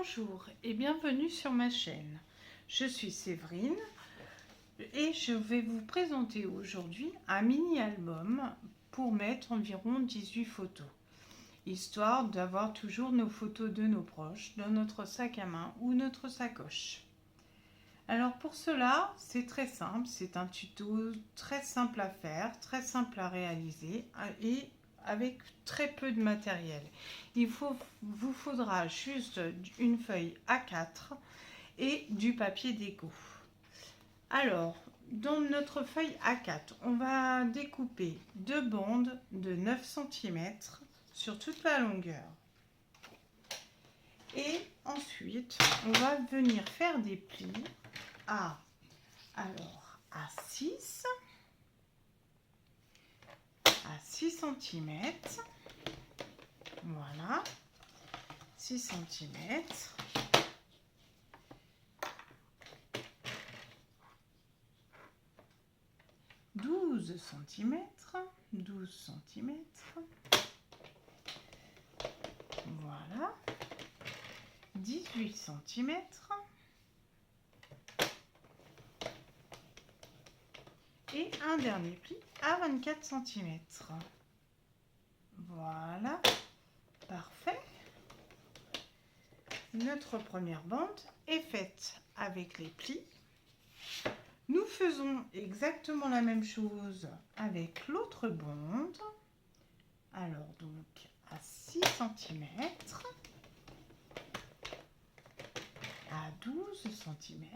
Bonjour et bienvenue sur ma chaîne. Je suis Séverine et je vais vous présenter aujourd'hui un mini-album pour mettre environ 18 photos, histoire d'avoir toujours nos photos de nos proches dans notre sac à main ou notre sacoche. Alors pour cela, c'est très simple, c'est un tuto très simple à faire, très simple à réaliser et avec très peu de matériel. Vous faudra juste une feuille A4 et du papier déco. Alors, dans notre feuille A4, on va découper deux bandes de 9 cm sur toute la longueur. Et ensuite, on va venir faire des plis à 6 cm, voilà, 6 cm, 12 cm, 12 cm, voilà, 18 cm, et un dernier pli à 24 cm. Voilà, parfait. Notre première bande est faite avec les plis. Nous faisons exactement la même chose avec l'autre bande. Alors donc à 6 cm, à 12 cm,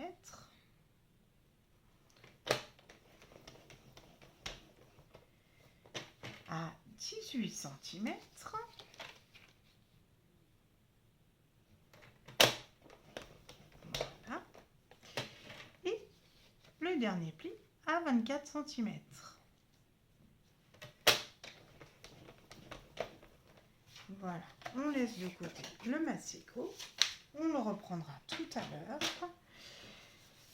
à 18 cm, voilà, et le dernier pli à 24 cm. Voilà, on laisse de côté le massicot, on le reprendra tout à l'heure.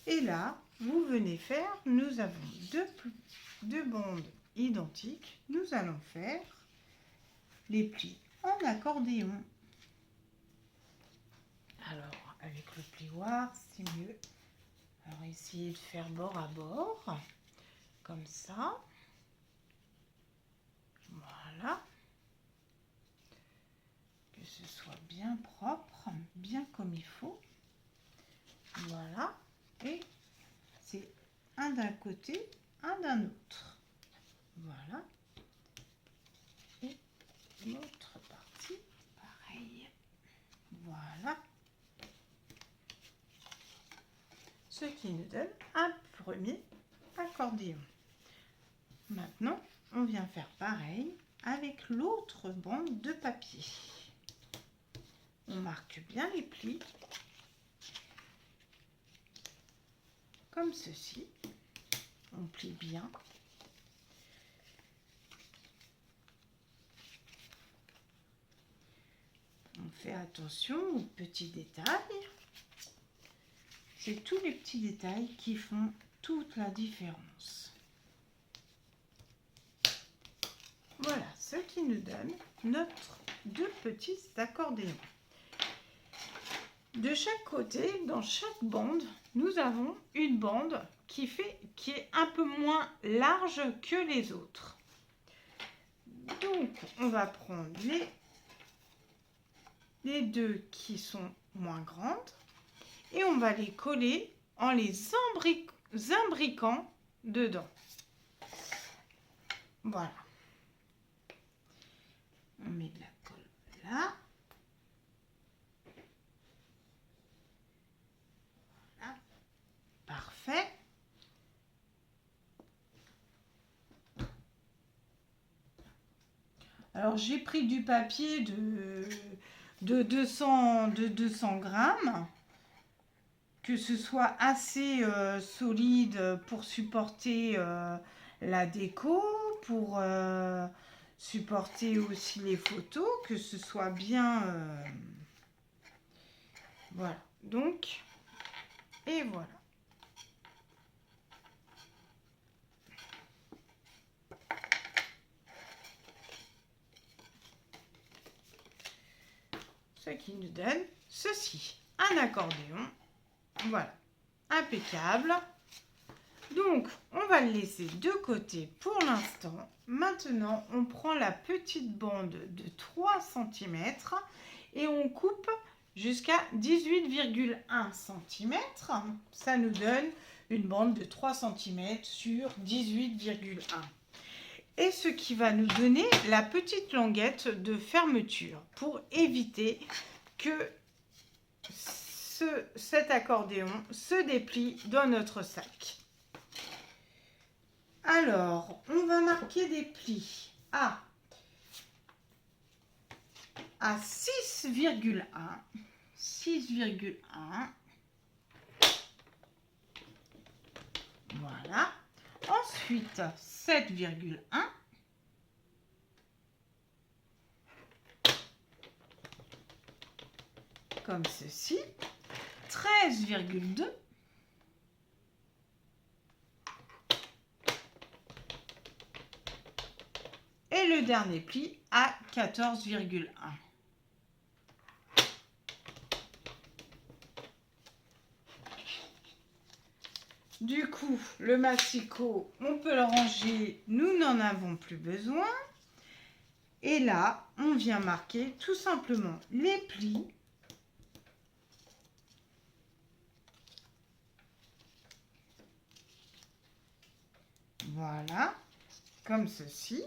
Et là, vous venez faire, nous avons deux bandes identiques, nous allons faire les plis en accordéon. Alors, avec le plioir, c'est mieux. Alors, essayez de faire bord à bord, comme ça. Voilà. Que ce soit bien propre, bien comme il faut. Voilà. Et c'est un d'un côté, un d'un autre. Voilà. Et l'autre partie, pareil. Voilà. Ce qui nous donne un premier accordéon. Maintenant, on vient faire pareil avec l'autre bande de papier. On marque bien les plis, comme ceci. On plie bien. On fait attention aux petits détails. C'est tous les petits détails qui font toute la différence. Voilà ce qui nous donne notre deux petits accordéons. De chaque côté, dans chaque bande, nous avons une bande qui est un peu moins large que les autres. Donc, on va prendre les deux qui sont moins grandes et on va les coller en les imbriquant dedans. Voilà. On met de la colle là. Voilà. Parfait. Alors, j'ai pris du papier de 200 grammes, que ce soit assez solide pour supporter la déco, pour supporter aussi les photos, que ce soit bien... voilà, donc, et voilà. Ce qui nous donne ceci, un accordéon. Voilà, impeccable. Donc, on va le laisser de côté pour l'instant. Maintenant, on prend la petite bande de 3 cm et on coupe jusqu'à 18,1 cm. Ça nous donne une bande de 3 cm sur 18,1. Et ce qui va nous donner la petite languette de fermeture pour éviter que cet accordéon se déplie dans notre sac. Alors, on va marquer des plis à 6,1. 6,1. Voilà. Ensuite, 7,1. Comme ceci. 13,2. Et le dernier pli à 14,1. Du coup, le massicot, on peut le ranger, nous n'en avons plus besoin. Et là, on vient marquer tout simplement les plis. Voilà, comme ceci.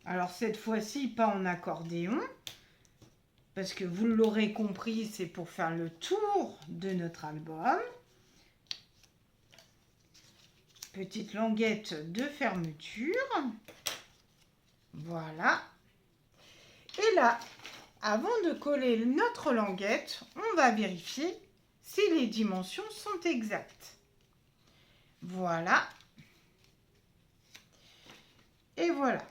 Alors cette fois-ci, pas en accordéon, parce que vous l'aurez compris, c'est pour faire le tour de notre album. Petite languette de fermeture. Voilà. Et là, avant de coller notre languette, on va vérifier si les dimensions sont exactes. Voilà. Et voilà.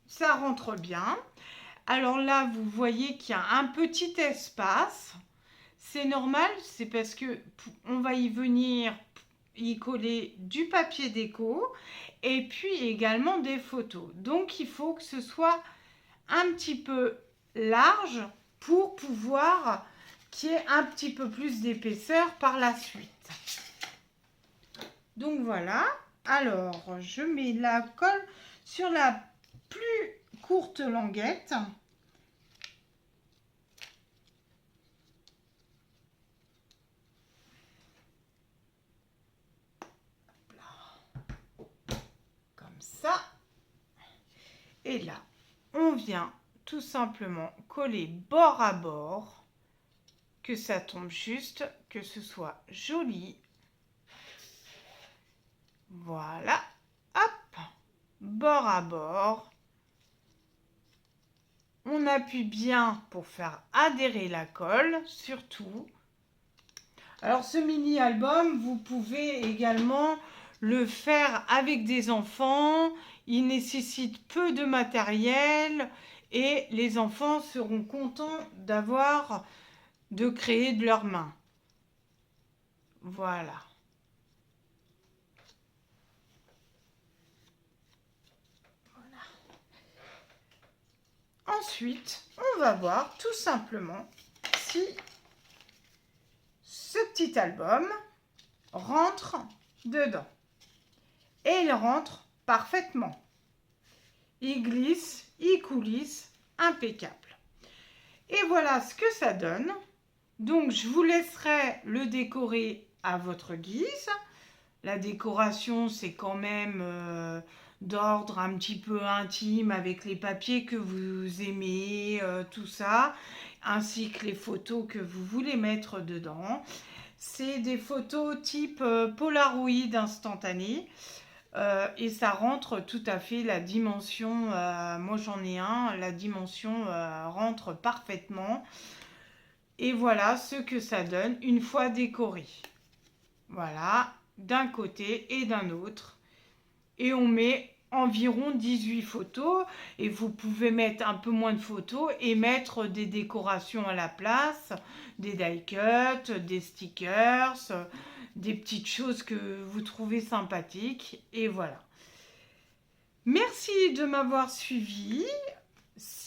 Ça rentre bien. Alors là, vous voyez qu'il y a un petit espace. C'est normal, c'est parce que on va y venir y coller du papier déco et puis également des photos. Donc, il faut que ce soit un petit peu large pour pouvoir qu'il y ait un petit peu plus d'épaisseur par la suite. Donc, voilà. Alors, je mets la colle sur la plus courte languette. Comme ça. Et là, on vient tout simplement coller bord à bord, que ça tombe juste, que ce soit joli. Voilà. Hop. Bord à bord. On appuie bien pour faire adhérer la colle, surtout. Alors, ce mini-album, vous pouvez également le faire avec des enfants. Il nécessite peu de matériel et les enfants seront contents de créer de leurs mains. Voilà. Ensuite, on va voir tout simplement si ce petit album rentre dedans. Et il rentre parfaitement. Il glisse, il coulisse, impeccable. Et voilà ce que ça donne. Donc, je vous laisserai le décorer à votre guise. La décoration, c'est quand même d'ordre un petit peu intime avec les papiers que vous aimez, tout ça, ainsi que les photos que vous voulez mettre dedans. C'est des photos type Polaroid instantané et ça rentre tout à fait la dimension, moi j'en ai un, la dimension rentre parfaitement. Et voilà ce que ça donne une fois décoré. Voilà, d'un côté et d'un autre. Et on met environ 18 photos. Et vous pouvez mettre un peu moins de photos et mettre des décorations à la place, des die-cuts, des stickers, des petites choses que vous trouvez sympathiques. Et voilà. Merci de m'avoir suivi.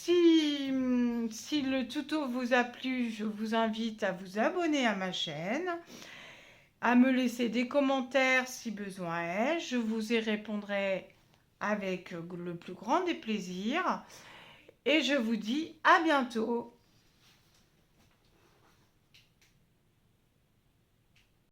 Si le tuto vous a plu, je vous invite à vous abonner à ma chaîne, à me laisser des commentaires si besoin est. Je vous y répondrai avec le plus grand des plaisirs. Et je vous dis à bientôt.